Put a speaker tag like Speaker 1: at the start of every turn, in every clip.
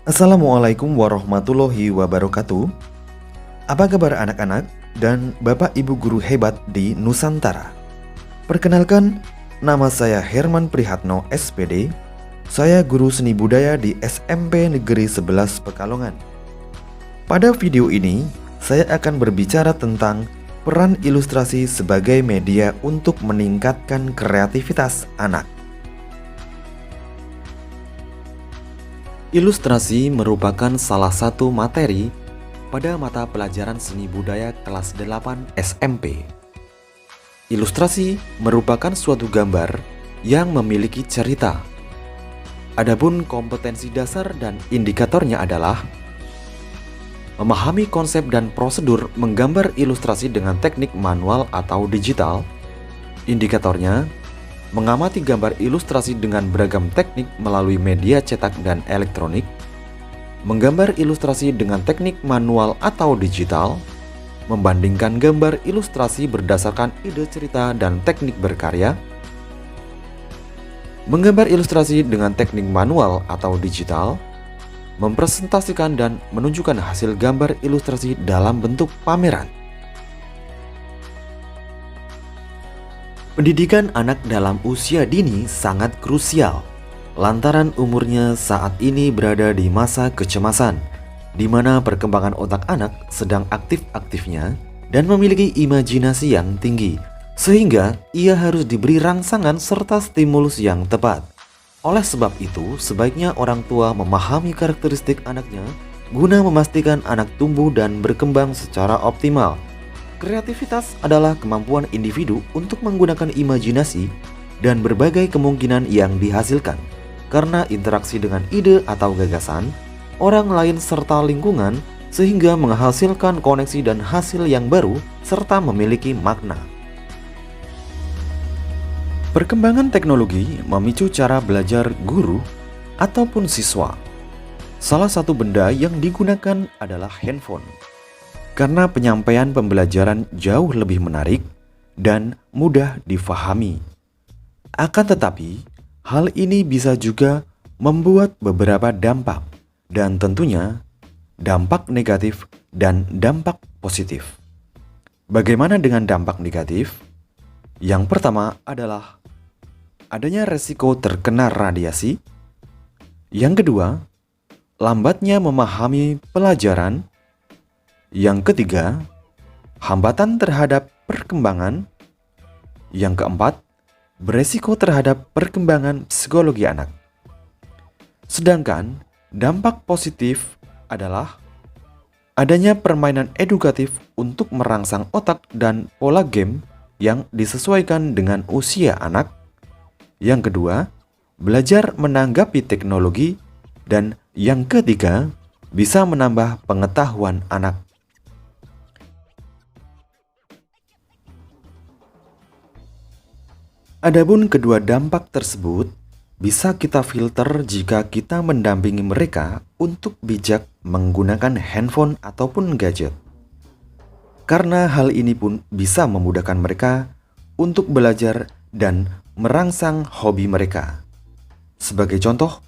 Speaker 1: Assalamualaikum warahmatullahi wabarakatuh. Apa kabar anak-anak dan Bapak Ibu guru hebat di Nusantara? Perkenalkan, nama saya Herman Prihatno SPD. Saya guru seni budaya di SMP Negeri 11 Pekalongan. Pada video ini, saya akan berbicara tentang peran ilustrasi sebagai media untuk meningkatkan kreativitas anak. Ilustrasi merupakan salah satu materi pada mata pelajaran seni budaya kelas 8 SMP. Ilustrasi merupakan suatu gambar yang memiliki cerita. Adapun kompetensi dasar dan indikatornya adalah memahami konsep dan prosedur menggambar ilustrasi dengan teknik manual atau digital. Indikatornya mengamati gambar ilustrasi dengan beragam teknik melalui media cetak dan elektronik, menggambar ilustrasi dengan teknik manual atau digital, membandingkan gambar ilustrasi berdasarkan ide cerita dan teknik berkarya, menggambar ilustrasi dengan teknik manual atau digital, mempresentasikan dan menunjukkan hasil gambar ilustrasi dalam bentuk pameran. Pendidikan anak dalam usia dini sangat krusial, lantaran umurnya saat ini berada di masa kecemasan, di mana perkembangan otak anak sedang aktif-aktifnya dan memiliki imajinasi yang tinggi, sehingga ia harus diberi rangsangan serta stimulus yang tepat. Oleh sebab itu, sebaiknya orang tua memahami karakteristik anaknya guna memastikan anak tumbuh dan berkembang secara optimal. Kreativitas adalah kemampuan individu untuk menggunakan imajinasi dan berbagai kemungkinan yang dihasilkan karena interaksi dengan ide atau gagasan orang lain serta lingkungan, sehingga menghasilkan koneksi dan hasil yang baru serta memiliki makna. Perkembangan teknologi memicu cara belajar guru ataupun siswa. Salah satu benda yang digunakan adalah handphone, karena penyampaian pembelajaran jauh lebih menarik dan mudah difahami. Akan tetapi, hal ini bisa juga membuat beberapa dampak, dan tentunya dampak negatif dan dampak positif. Bagaimana dengan dampak negatif? Yang pertama adalah adanya resiko terkena radiasi. Yang kedua, lambatnya memahami pelajaran. Yang ketiga, hambatan terhadap perkembangan. Yang keempat, beresiko terhadap perkembangan psikologi anak. Sedangkan dampak positif adalah adanya permainan edukatif untuk merangsang otak dan pola game yang disesuaikan dengan usia anak. Yang kedua, belajar menanggapi teknologi. Dan yang ketiga, bisa menambah pengetahuan anak. Adapun kedua dampak tersebut bisa kita filter jika kita mendampingi mereka untuk bijak menggunakan handphone ataupun gadget. Karena hal ini pun bisa memudahkan mereka untuk belajar dan merangsang hobi mereka. Sebagai contoh,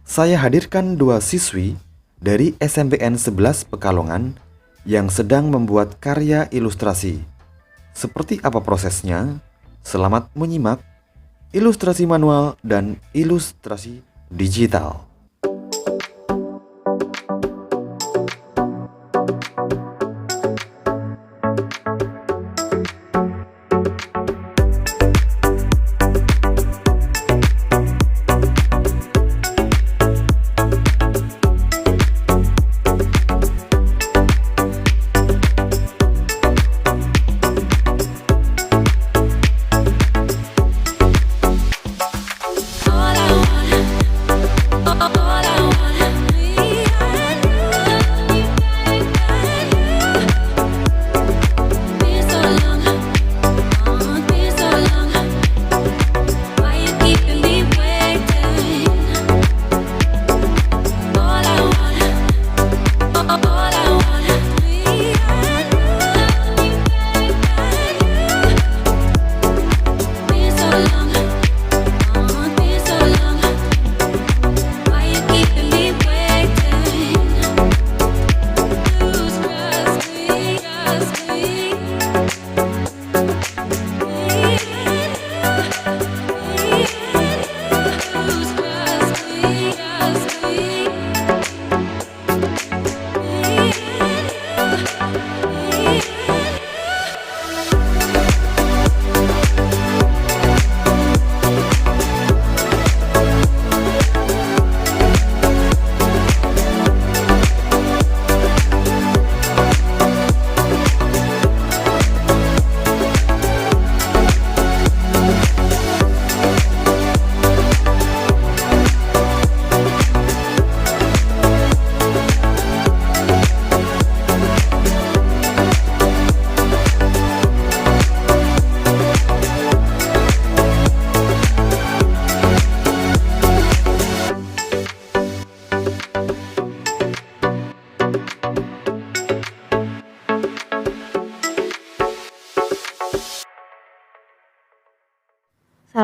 Speaker 1: saya hadirkan dua siswi dari SMPN 11 Pekalongan yang sedang membuat karya ilustrasi. Seperti apa prosesnya? Selamat menyimak ilustrasi manual dan ilustrasi digital.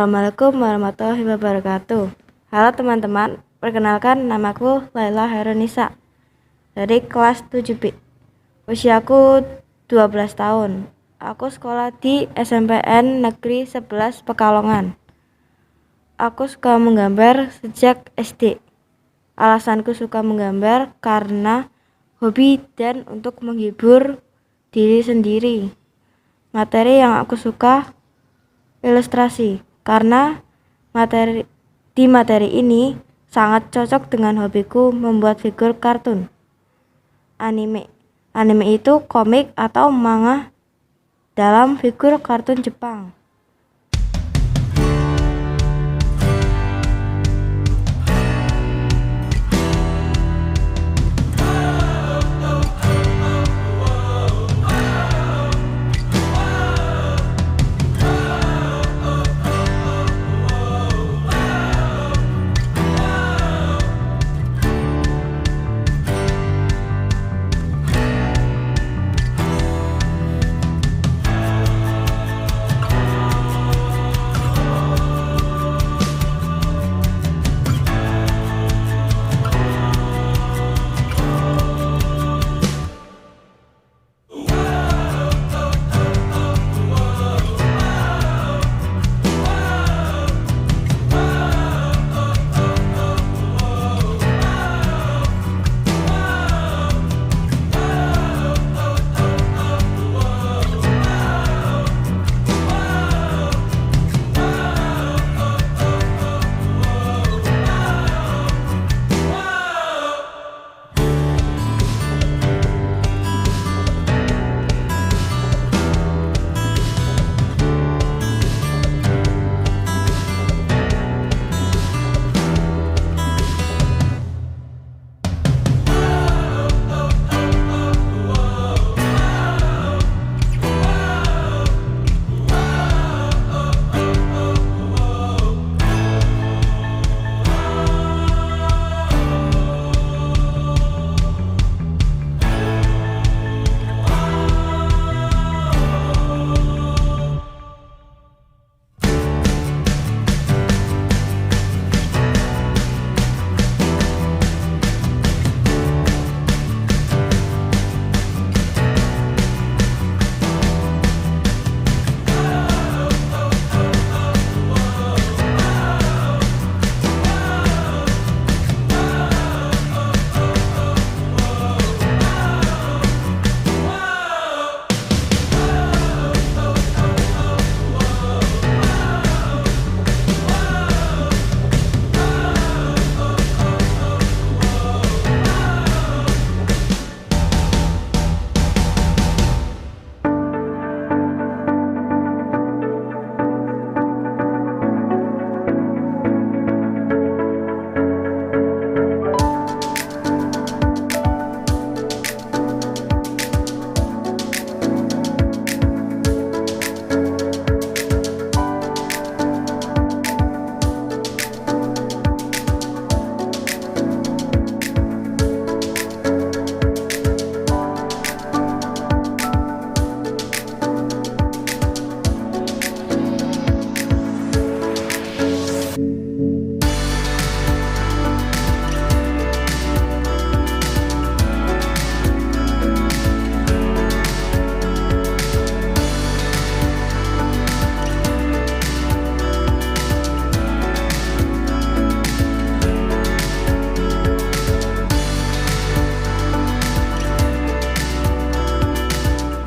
Speaker 2: Assalamualaikum warahmatullahi wabarakatuh. Halo teman-teman, perkenalkan namaku Laila Heronisa dari kelas 7B. Usiaku 12 tahun. Aku sekolah di SMPN Negeri 11 Pekalongan. Aku suka menggambar sejak SD. Alasanku suka menggambar karena hobi dan untuk menghibur diri sendiri. Materi yang aku suka ilustrasi karena materi ini sangat cocok dengan hobiku membuat figur kartun. Anime itu komik atau manga dalam figur kartun Jepang.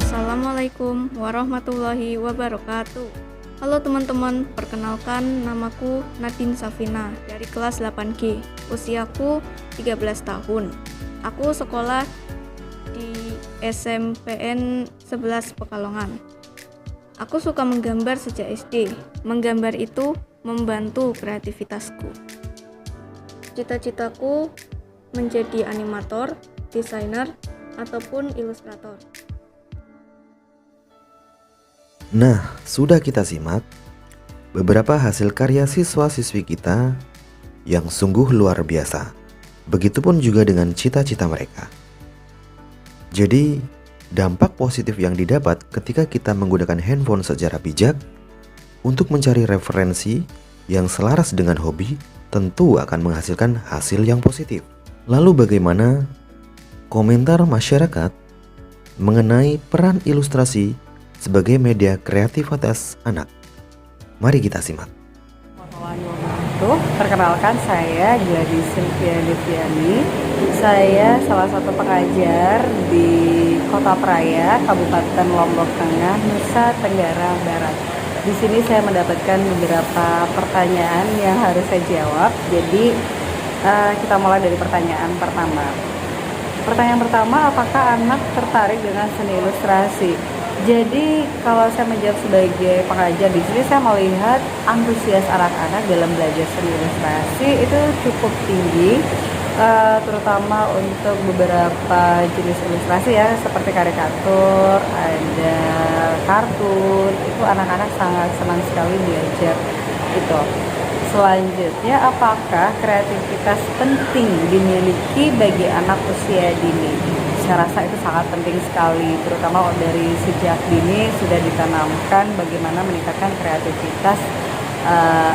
Speaker 3: Assalamualaikum warahmatullahi wabarakatuh. Halo teman-teman, perkenalkan namaku Nadine Safina dari kelas 8G. Usiaku 13 tahun. Aku sekolah di SMPN 11 Pekalongan. Aku suka menggambar sejak SD. Menggambar itu membantu kreativitasku. Cita-citaku menjadi animator, desainer, ataupun ilustrator.
Speaker 1: Nah, sudah kita simak beberapa hasil karya siswa-siswi kita yang sungguh luar biasa. Begitupun juga dengan cita-cita mereka. Jadi, dampak positif yang didapat ketika kita menggunakan handphone secara bijak Untuk mencari referensi yang selaras dengan hobi tentu akan menghasilkan hasil yang positif. Lalu bagaimana komentar masyarakat mengenai peran ilustrasi sebagai media kreativitas anak? Mari kita simak.
Speaker 4: Perkenalkan, saya Gladys Sylvia Deviani. Saya salah satu pengajar di Kota Praia, Kabupaten Lombok Tengah, Nusa Tenggara Barat. Di sini saya mendapatkan beberapa pertanyaan yang harus saya jawab. Jadi kita mulai dari pertanyaan pertama. Pertanyaan pertama, apakah anak tertarik dengan seni ilustrasi? Jadi kalau saya menjawab sebagai pengajar di sini, saya melihat antusias anak-anak dalam belajar seni ilustrasi itu cukup tinggi, terutama untuk beberapa jenis ilustrasi ya, seperti karikatur, ada kartun. Itu anak-anak sangat senang sekali belajar itu. Selanjutnya, apakah kreativitas penting dimiliki bagi anak usia dini? Saya rasa itu sangat penting sekali, terutama dari sejak dini sudah ditanamkan bagaimana meningkatkan kreativitas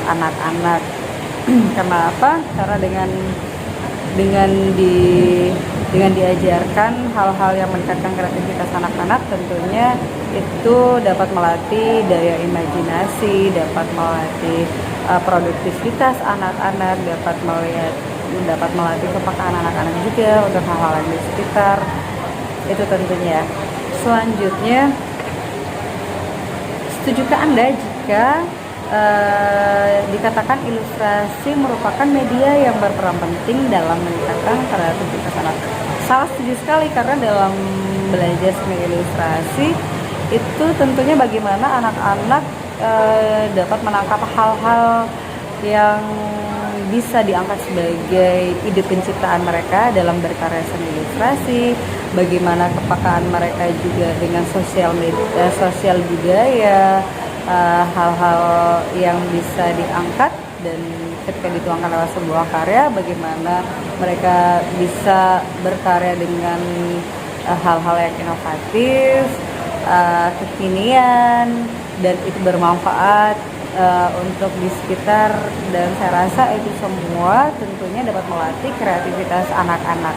Speaker 4: anak-anak. Kenapa? Karena dengan diajarkan hal-hal yang meningkatkan kreativitas anak-anak, tentunya itu dapat melatih daya imajinasi, dapat melatih produktivitas anak-anak, dapat melatih kepekaan anak-anak juga untuk hal-hal yang di sekitar itu tentunya. Selanjutnya, setujukah Anda jika dikatakan ilustrasi merupakan media yang berperan penting dalam meningkatkan kreativitas anak? Sangat setuju sekali, karena dalam belajar seni ilustrasi itu tentunya bagaimana anak-anak dapat menangkap hal-hal yang bisa diangkat sebagai ide penciptaan mereka dalam berkarya seni ilustrasi, bagaimana kepekaan mereka juga dengan sosial budaya, hal-hal yang bisa diangkat, dan ketika dituangkan lewat sebuah karya, bagaimana mereka bisa berkarya dengan hal-hal yang inovatif, kekinian, dan itu bermanfaat untuk di sekitar, dan saya rasa itu semua tentunya dapat melatih kreativitas anak-anak.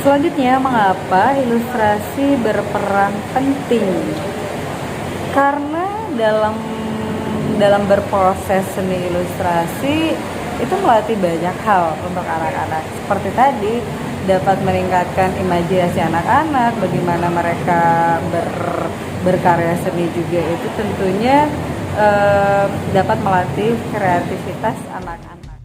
Speaker 4: Selanjutnya, mengapa ilustrasi berperan penting? Karena dalam berproses seni ilustrasi itu melatih banyak hal untuk anak-anak. Seperti tadi, dapat meningkatkan imajinasi anak-anak, bagaimana mereka berkarya seni juga itu tentunya dapat melatih kreativitas anak-anak.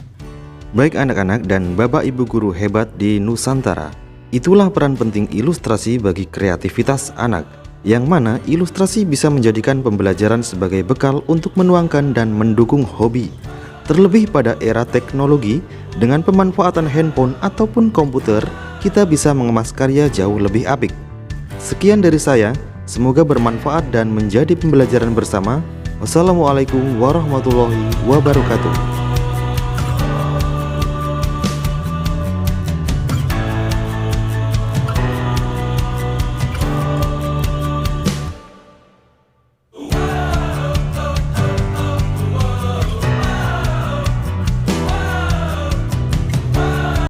Speaker 1: Baik anak-anak dan Bapak Ibu guru hebat di Nusantara, itulah peran penting ilustrasi bagi kreativitas anak, yang mana ilustrasi bisa menjadikan pembelajaran sebagai bekal untuk menuangkan dan mendukung hobi. Terlebih pada era teknologi, dengan pemanfaatan handphone ataupun komputer, kita bisa mengemas karya jauh lebih apik. Sekian dari saya, semoga bermanfaat dan menjadi pembelajaran bersama. Wassalamualaikum warahmatullahi wabarakatuh.